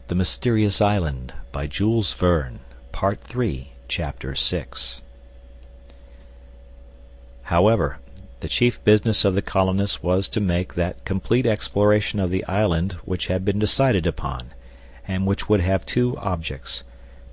The Mysterious Island by Jules Verne, Part 3, Chapter 6. However, the chief business of the colonists was to make that complete exploration of the island which had been decided upon, and which would have two objects: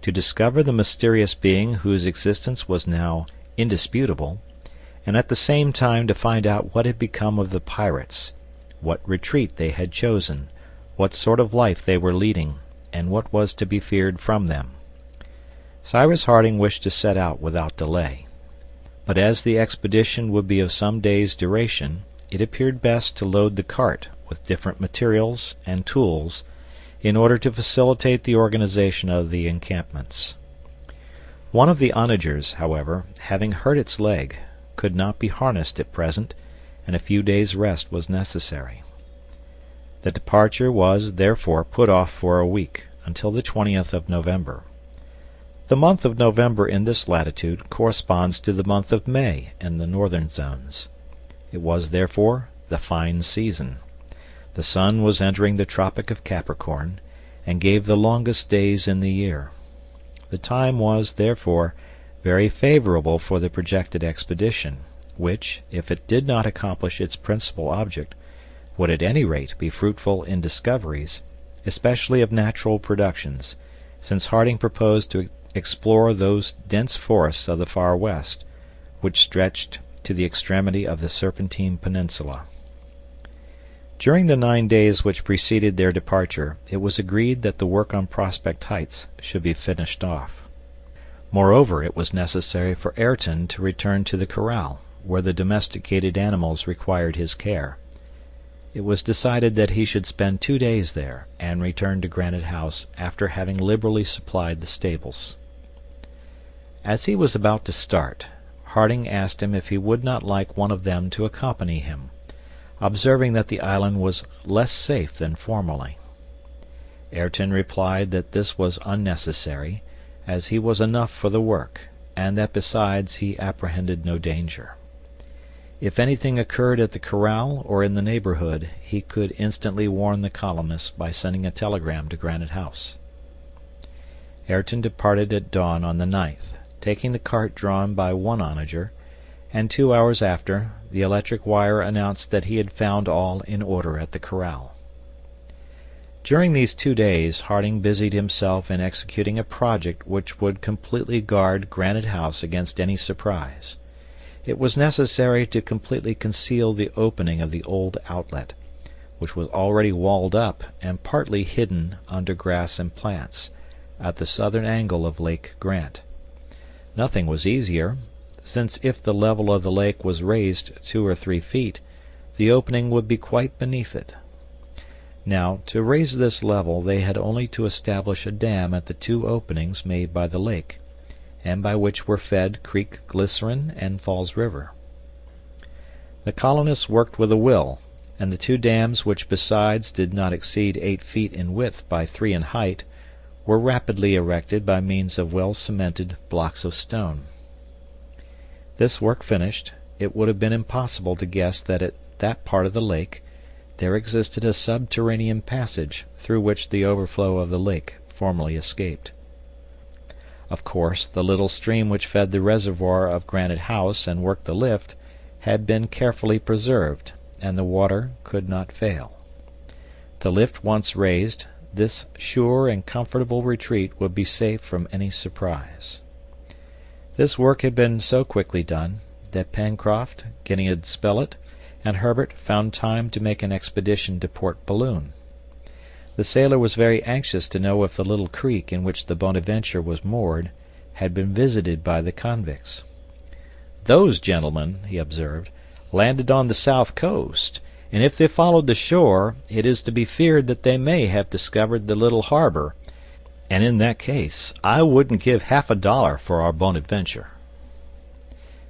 to discover the mysterious being whose existence was now indisputable, and at the same time to find out what had become of the pirates, what retreat they had chosen, what sort of life they were leading, and what was to be feared from them. Cyrus Harding wished to set out without delay, but as the expedition would be of some days' duration, it appeared best to load the cart with different materials and tools in order to facilitate the organization of the encampments. One of the onagers, however, having hurt its leg, could not be harnessed at present, and a few days' rest was necessary. The departure was, therefore, put off for a week, until the 20th of November. The month of November in this latitude corresponds to the month of May in the northern zones. It was, therefore, the fine season. The sun was entering the Tropic of Capricorn, and gave the longest days in the year. The time was, therefore, very favorable for the projected expedition, which, if it did not accomplish its principal object, would at any rate be fruitful in discoveries, especially of natural productions, since Harding proposed to explore those dense forests of the far west, which stretched to the extremity of the Serpentine Peninsula. During the 9 days which preceded their departure, it was agreed that the work on Prospect Heights should be finished off. Moreover, it was necessary for Ayrton to return to the corral, where the domesticated animals required his care. It was decided that he should spend 2 days there, and return to Granite House after having liberally supplied the stables. As he was about to start, Harding asked him if he would not like one of them to accompany him, observing that the island was less safe than formerly. Ayrton replied that this was unnecessary, as he was enough for the work, and that besides he apprehended no danger. If anything occurred at the corral or in the neighborhood, he could instantly warn the colonists by sending a telegram to Granite House. Ayrton departed at dawn on the 9th, taking the cart drawn by one onager, and 2 hours after, the electric wire announced that he had found all in order at the corral. During these 2 days Harding busied himself in executing a project which would completely guard Granite House against any surprise. It was necessary to completely conceal the opening of the old outlet, which was already walled up and partly hidden under grass and plants, at the southern angle of Lake Grant. Nothing was easier, since if the level of the lake was raised 2 or 3 feet, the opening would be quite beneath it. Now, to raise this level they had only to establish a dam at the 2 openings made by the lake, and by which were fed Creek Glycerine and Falls River. The colonists worked with a will, and the 2 dams, which besides did not exceed 8 feet in width by 3 in height, were rapidly erected by means of well-cemented blocks of stone. This work finished, it would have been impossible to guess that at that part of the lake there existed a subterranean passage through which the overflow of the lake formerly escaped. Of course, the little stream which fed the reservoir of Granite House and worked the lift had been carefully preserved, and the water could not fail. The lift once raised, this sure and comfortable retreat would be safe from any surprise. This work had been so quickly done that Pencroft, Gideon Spilett, and Herbert found time to make an expedition to Port Balloon. The sailor was very anxious to know if the little creek in which the Bonadventure was moored had been visited by the convicts. "Those gentlemen," he observed, "landed on the south coast, and if they followed the shore, it is to be feared that they may have discovered the little harbor, and in that case I wouldn't give half a dollar for our Bonadventure."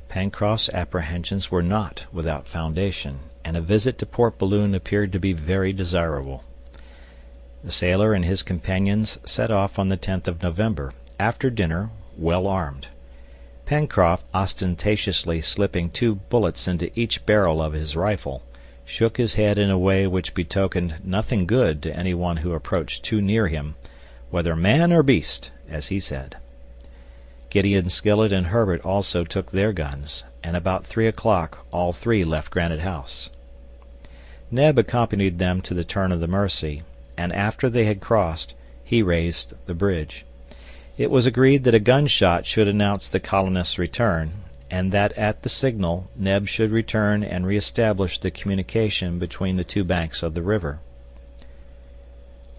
Pencroft's apprehensions were not without foundation, and a visit to Port Balloon appeared to be very desirable. The sailor and his companions set off on the 10th of November, after dinner, well armed. Pencroft, ostentatiously slipping 2 bullets into each barrel of his rifle, shook his head in a way which betokened nothing good to anyone who approached too near him, whether man or beast, as he said. Gideon Spilett and Herbert also took their guns, and about 3 o'clock all three left Granite House. Neb accompanied them to the turn of the Mersey, and after they had crossed, he raised the bridge. It was agreed that a gunshot should announce the colonists' return, and that at the signal Neb should return and re-establish the communication between the two banks of the river.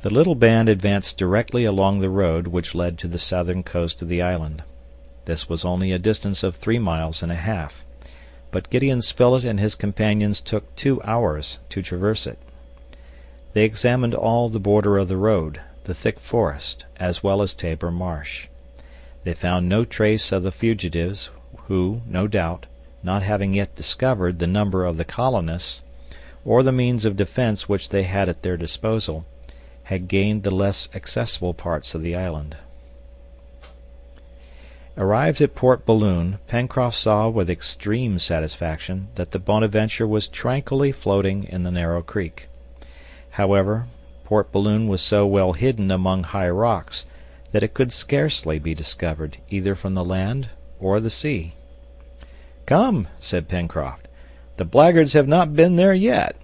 The little band advanced directly along the road which led to the southern coast of the island. This was only a distance of 3 miles and a half, but Gideon Spilett and his companions took 2 hours to traverse it. They examined all the border of the road, the thick forest, as well as Tabor Marsh. They found no trace of the fugitives, who, no doubt, not having yet discovered the number of the colonists, or the means of defense which they had at their disposal, had gained the less accessible parts of the island. Arrived at Port Balloon, Pencroft saw with extreme satisfaction that the Bonadventure was tranquilly floating in the narrow creek. However, Port Balloon was so well hidden among high rocks that it could scarcely be discovered either from the land or the sea. "Come," said Pencroft, "the blackguards have not been there yet.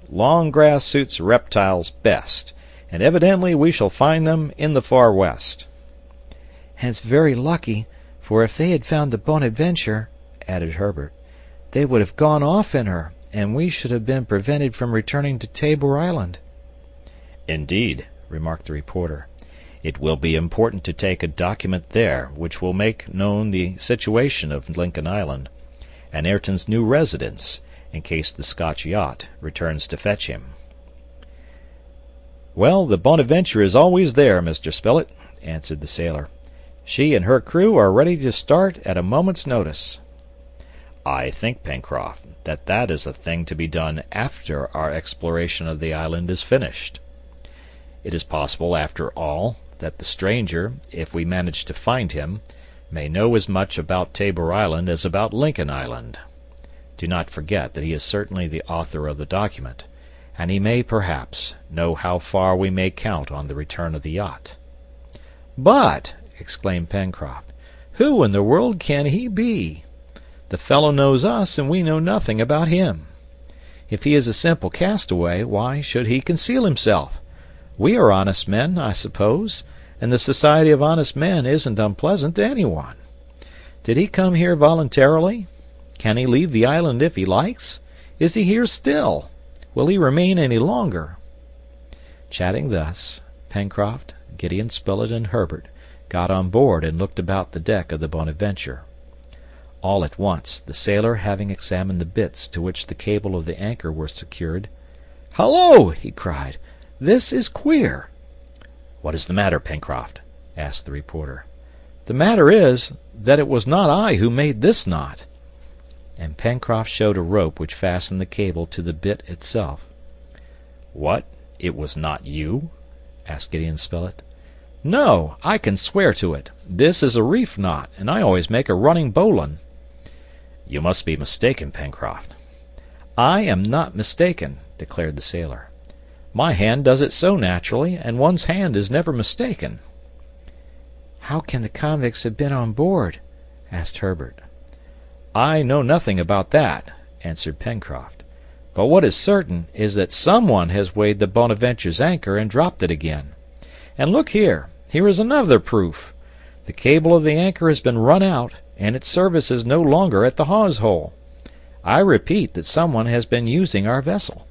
Long grass suits reptiles best, and evidently we shall find them in the far west." "And it's very lucky, for if they had found the Bonadventure," added Herbert, "they would have gone off in her, and we should have been prevented from returning to Tabor Island." "Indeed," remarked the reporter, "it will be important to take a document there which will make known the situation of Lincoln Island, and Ayrton's new residence, in case the Scotch yacht returns to fetch him." "Well, the Bonadventure is always there, Mr. Spilett," answered the sailor. "She and her crew are ready to start at a moment's notice." "I think, Pencroft, that is a thing to be done after our exploration of the island is finished. It is possible, after all, that the stranger, if we manage to find him, may know as much about Tabor Island as about Lincoln Island. Do not forget that he is certainly the author of the document, and he may, perhaps, know how far we may count on the return of the yacht." "But," exclaimed Pencroft, "who in the world can he be? The fellow knows us, and we know nothing about him. If he is a simple castaway, why should he conceal himself? We are honest men, I suppose, and the society of honest men isn't unpleasant to anyone. Did he come here voluntarily? Can he leave the island if he likes? Is he here still? Will he remain any longer?" Chatting thus, Pencroft, Gideon Spilett, and Herbert got on board and looked about the deck of the Bonadventure. All at once, the sailor having examined the bits to which the cable of the anchor were secured, "Hallo!" he cried, "this is queer." "What is the matter, Pencroft?" asked the reporter. "The matter is that it was not I who made this knot." And Pencroft showed a rope which fastened the cable to the bit itself. "What? It was not you?" asked Gideon Spilett. "No, I can swear to it. This is a reef knot, and I always make a running bowline." "You must be mistaken, Pencroft." "I am not mistaken," declared the sailor. "My hand does it so naturally, and one's hand is never mistaken." "How can the convicts have been on board?" asked Herbert. "I know nothing about that," answered Pencroft. "But what is certain is that someone has weighed the Bonadventure's anchor and dropped it again. And look here, here is another proof. The cable of the anchor has been run out, and its service is no longer at the hawse hole. I repeat that someone has been using our vessel."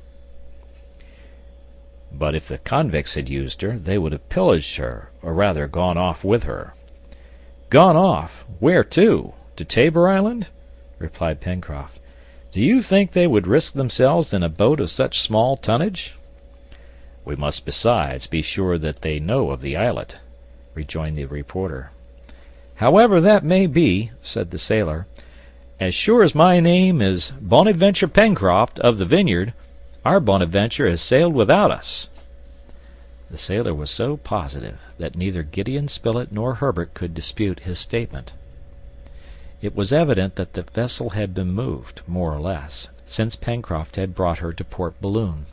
"But if the convicts had used her, they would have pillaged her, or rather gone off with her." "Gone off? Where to? To Tabor Island?" replied Pencroft. "Do you think they would risk themselves in a boat of such small tonnage?" "We must besides be sure that they know of the islet," rejoined the reporter. "However that may be," said the sailor, "as sure as my name is Bonadventure Pencroft of the Vineyard, our Bonadventure has sailed without us." The sailor was so positive that neither Gideon Spilett nor Herbert could dispute his statement. It was evident that the vessel had been moved, more or less, since Pencroft had brought her to Port Balloon.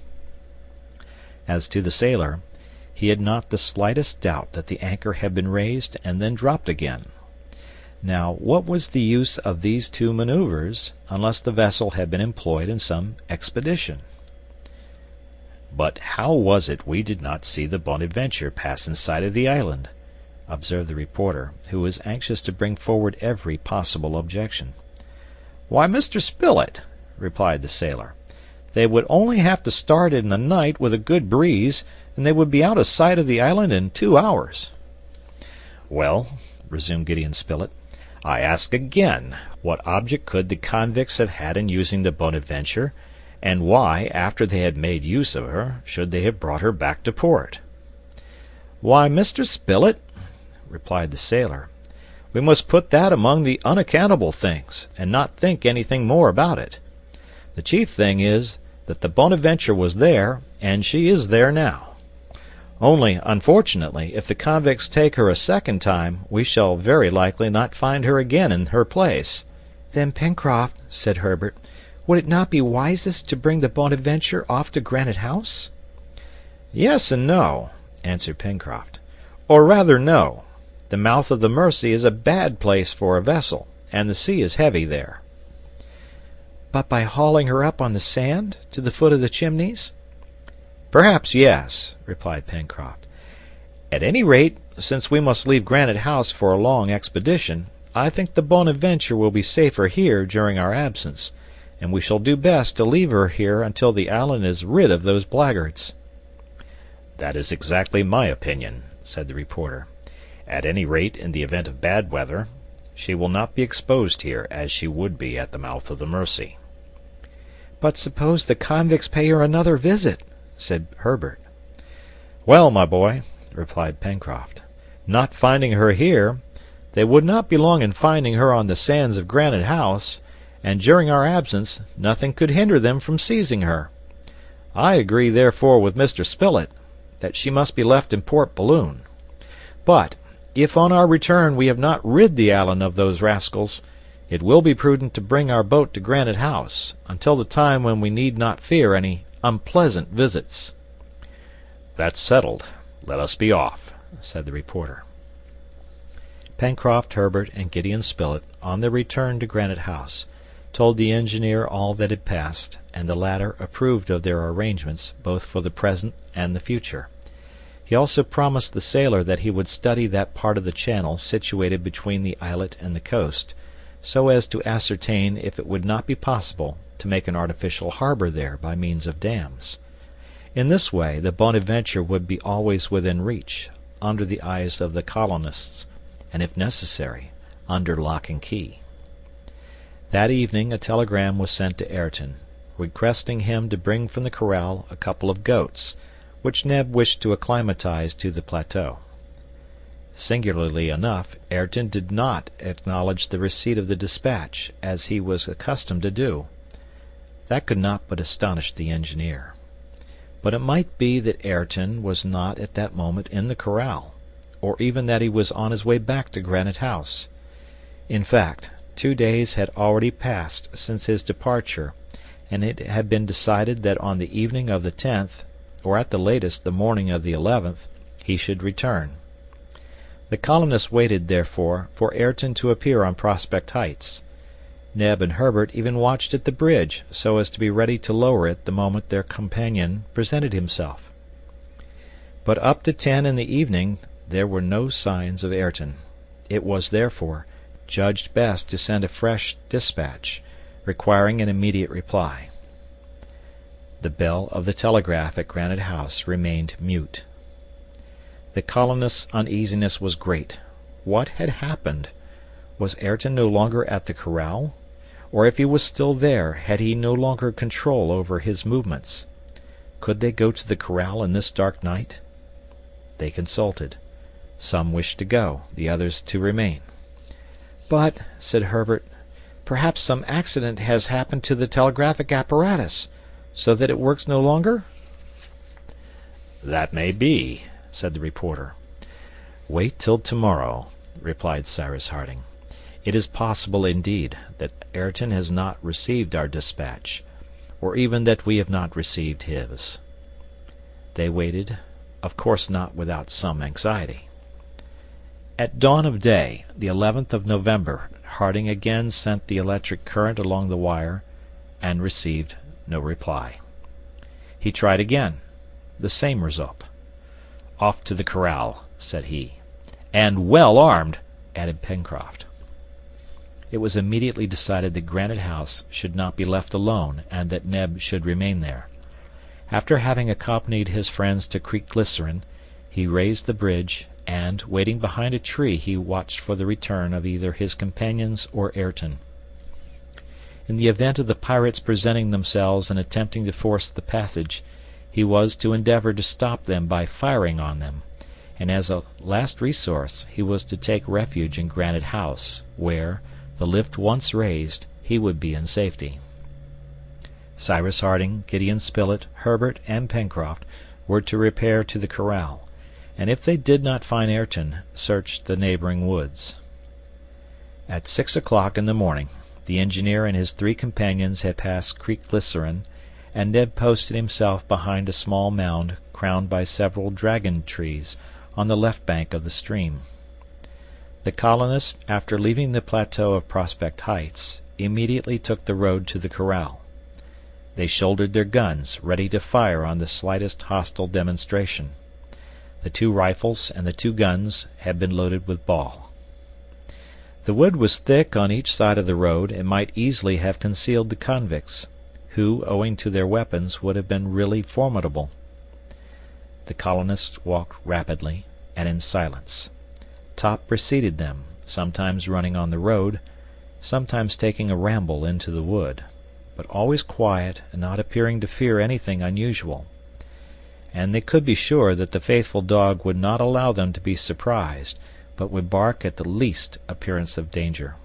As to the sailor, He had not the slightest doubt that the anchor had been raised and then dropped again. Now, what was the use of these two maneuvers, unless the vessel had been employed in some expedition? "But how was it we did not see the Bonadventure pass in sight of the island?" observed the reporter, who was anxious to bring forward every possible objection. "Why, Mr. Spilett," replied the sailor, "they would only have to start in the night with a good breeze, and they would be out of sight of the island in 2 hours." "Well," resumed Gideon Spilett, "I ask again, what object could the convicts have had in using the Bonadventure, and why, after they had made use of her, should they have brought her back to port?" "Why, Mr. Spilett," replied the sailor, "we must put that among the unaccountable things, and not think anything more about it. The chief thing is that the Bonadventure was there, and she is there now. Only, unfortunately, if the convicts take her a second time, we shall very likely not find her again in her place." "Then, Pencroft," said Herbert, "would it not be wisest to bring the Bonadventure off to Granite House?" "Yes and no," answered Pencroft. "Or rather, no. The mouth of the Mersey is a bad place for a vessel, and the sea is heavy there." "But by hauling her up on the sand, to the foot of the Chimneys?" "Perhaps yes," replied Pencroft. "At any rate, since we must leave Granite House for a long expedition, I think the Bonadventure will be safer here during our absence, and we shall do best to leave her here until the island is rid of those blackguards." "That is exactly my opinion," said the reporter. "At any rate, in the event of bad weather, she will not be exposed here as she would be at the mouth of the Mersey." "But suppose the convicts pay her another visit?" said Herbert. "Well, my boy," replied Pencroft, "not finding her here, they would not be long in finding her on the sands of Granite House, and during our absence nothing could hinder them from seizing her. I agree, therefore, with Mr. Spilett, that she must be left in Port Balloon. But, if on our return we have not rid the island of those rascals, it will be prudent to bring our boat to Granite House, until the time when we need not fear any unpleasant visits." "That's settled. Let us be off," said the reporter. Pencroft, Herbert, and Gideon Spilett, on their return to Granite House, told the engineer all that had passed, and the latter approved of their arrangements both for the present and the future. He also promised the sailor that he would study that part of the channel situated between the islet and the coast, so as to ascertain if it would not be possible to make an artificial harbor there by means of dams. In this way the Bonadventure would be always within reach, under the eyes of the colonists, and if necessary, under lock and key. That evening a telegram was sent to Ayrton, requesting him to bring from the corral a couple of goats, which Neb wished to acclimatize to the plateau. Singularly enough, Ayrton did not acknowledge the receipt of the dispatch, as he was accustomed to do. That could not but astonish the engineer. But it might be that Ayrton was not at that moment in the corral, or even that he was on his way back to Granite House. In fact, 2 days had already passed since his departure, and it had been decided that on the evening of the 10th, or at the latest the morning of the 11th, he should return. The colonists waited, therefore, for Ayrton to appear on Prospect Heights. Neb and Herbert even watched at the bridge, so as to be ready to lower it the moment their companion presented himself. But up to 10 in the evening there were no signs of Ayrton. It was, therefore, judged best to send a fresh dispatch, requiring an immediate reply. The bell of the telegraph at Granite House remained mute. The colonists' uneasiness was great. What had happened? Was Ayrton no longer at the corral? Or if he was still there, had he no longer control over his movements? Could they go to the corral in this dark night? They consulted. Some wished to go, the others to remain. "But," said Herbert, "perhaps some accident has happened to the telegraphic apparatus, so that it works no longer?" "That may be," said the reporter. "Wait till tomorrow," replied Cyrus Harding. "It is possible, indeed, that Ayrton has not received our dispatch, or even that we have not received his." They waited, of course not without some anxiety. At dawn of day, the 11th of November, Harding again sent the electric current along the wire, and received no reply. He tried again. The same result. "Off to the corral," said he. "And well armed," added Pencroft. It was immediately decided that Granite House should not be left alone, and that Neb should remain there. After having accompanied his friends to Creek Glycerine, he raised the bridge, and, waiting behind a tree, he watched for the return of either his companions or Ayrton. In the event of the pirates presenting themselves and attempting to force the passage, he was to endeavor to stop them by firing on them, and as a last resource he was to take refuge in Granite House, where, the lift once raised, he would be in safety. Cyrus Harding, Gideon Spilett, Herbert, and Pencroft were to repair to the corral, and if they did not find Ayrton, search the neighboring woods. At 6 o'clock in the morning, the engineer and his 3 companions had passed Creek Glycerine, and Neb posted himself behind a small mound crowned by several dragon trees on the left bank of the stream. The colonists, after leaving the plateau of Prospect Heights, immediately took the road to the corral. They shouldered their guns, ready to fire on the slightest hostile demonstration. The 2 rifles and the 2 guns had been loaded with ball. The wood was thick on each side of the road, and might easily have concealed the convicts, who, owing to their weapons, would have been really formidable. The colonists walked rapidly and in silence. Top preceded them, sometimes running on the road, sometimes taking a ramble into the wood, but always quiet and not appearing to fear anything unusual. And they could be sure that the faithful dog would not allow them to be surprised, but would bark at the least appearance of danger.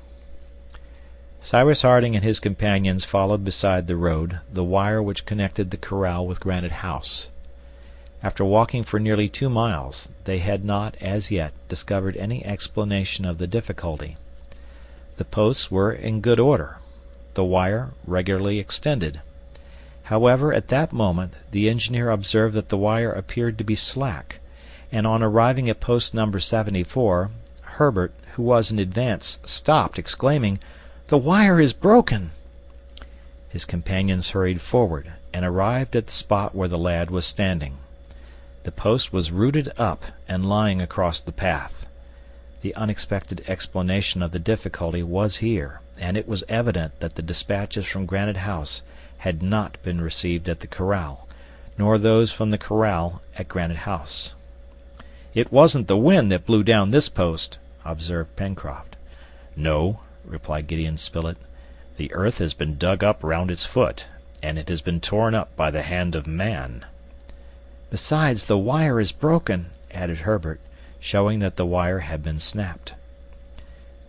Cyrus Harding and his companions followed beside the road the wire which connected the corral with Granite House. After walking for nearly 2 miles, they had not, as yet, discovered any explanation of the difficulty. The posts were in good order, the wire regularly extended. However, at that moment, the engineer observed that the wire appeared to be slack, and on arriving at post number 74, Herbert, who was in advance, stopped, exclaiming, "The wire is broken!" His companions hurried forward, and arrived at the spot where the lad was standing. The post was rooted up and lying across the path. The unexpected explanation of the difficulty was here, and it was evident that the dispatches from Granite House had not been received at the corral, nor those from the corral at Granite House. "It wasn't the wind that blew down this post," observed Pencroft. "No," replied Gideon Spilett. "The earth has been dug up round its foot, and it has been torn up by the hand of man." "Besides, the wire is broken," added Herbert, showing that the wire had been snapped.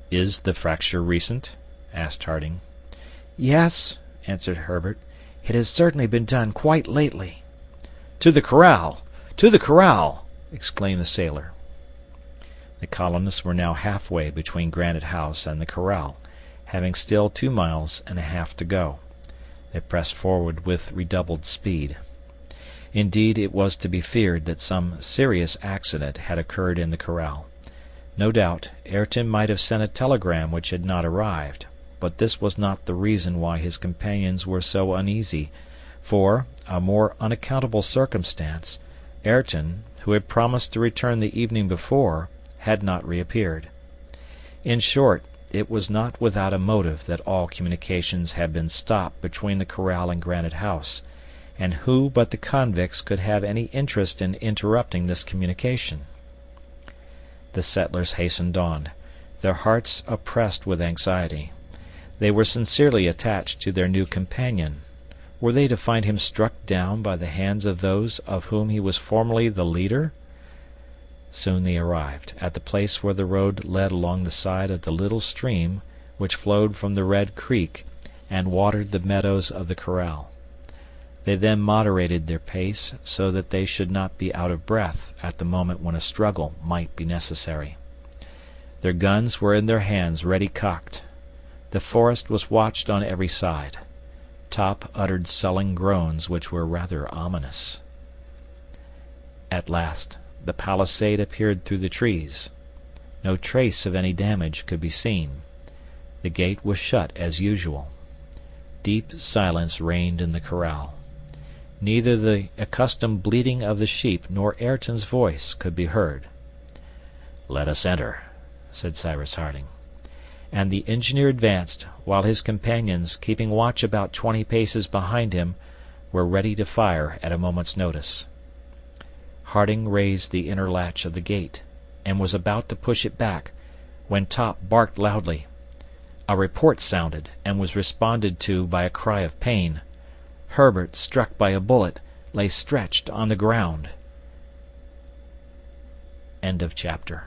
"Is the fracture recent?" asked Harding. "Yes," answered Herbert. "It has certainly been done quite lately." "To the corral! To the corral!" exclaimed the sailor. The colonists were now halfway between Granite House and the corral, having still 2 miles and a half to go. They pressed forward with redoubled speed. Indeed, it was to be feared that some serious accident had occurred in the corral. No doubt, Ayrton might have sent a telegram which had not arrived, but this was not the reason why his companions were so uneasy, for, a more unaccountable circumstance, Ayrton, who had promised to return the evening before, had not reappeared. In short, it was not without a motive that all communications had been stopped between the corral and Granite House, and who but the convicts could have any interest in interrupting this communication? The settlers hastened on, their hearts oppressed with anxiety. They were sincerely attached to their new companion. Were they to find him struck down by the hands of those of whom he was formerly the leader? Soon they arrived at the place where the road led along the side of the little stream which flowed from the Red Creek and watered the meadows of the corral. They then moderated their pace so that they should not be out of breath at the moment when a struggle might be necessary. Their guns were in their hands ready cocked. The forest was watched on every side. Top uttered sullen groans which were rather ominous. At last the palisade appeared through the trees. No trace of any damage could be seen. The gate was shut as usual. Deep silence reigned in the corral. Neither the accustomed bleating of the sheep nor Ayrton's voice could be heard. "Let us enter," said Cyrus Harding. And the engineer advanced, while his companions, keeping watch about 20 paces behind him, were ready to fire at a moment's notice. Harding raised the inner latch of the gate, and was about to push it back, when Top barked loudly. A report sounded, and was responded to by a cry of pain. Herbert, struck by a bullet, lay stretched on the ground. End of chapter.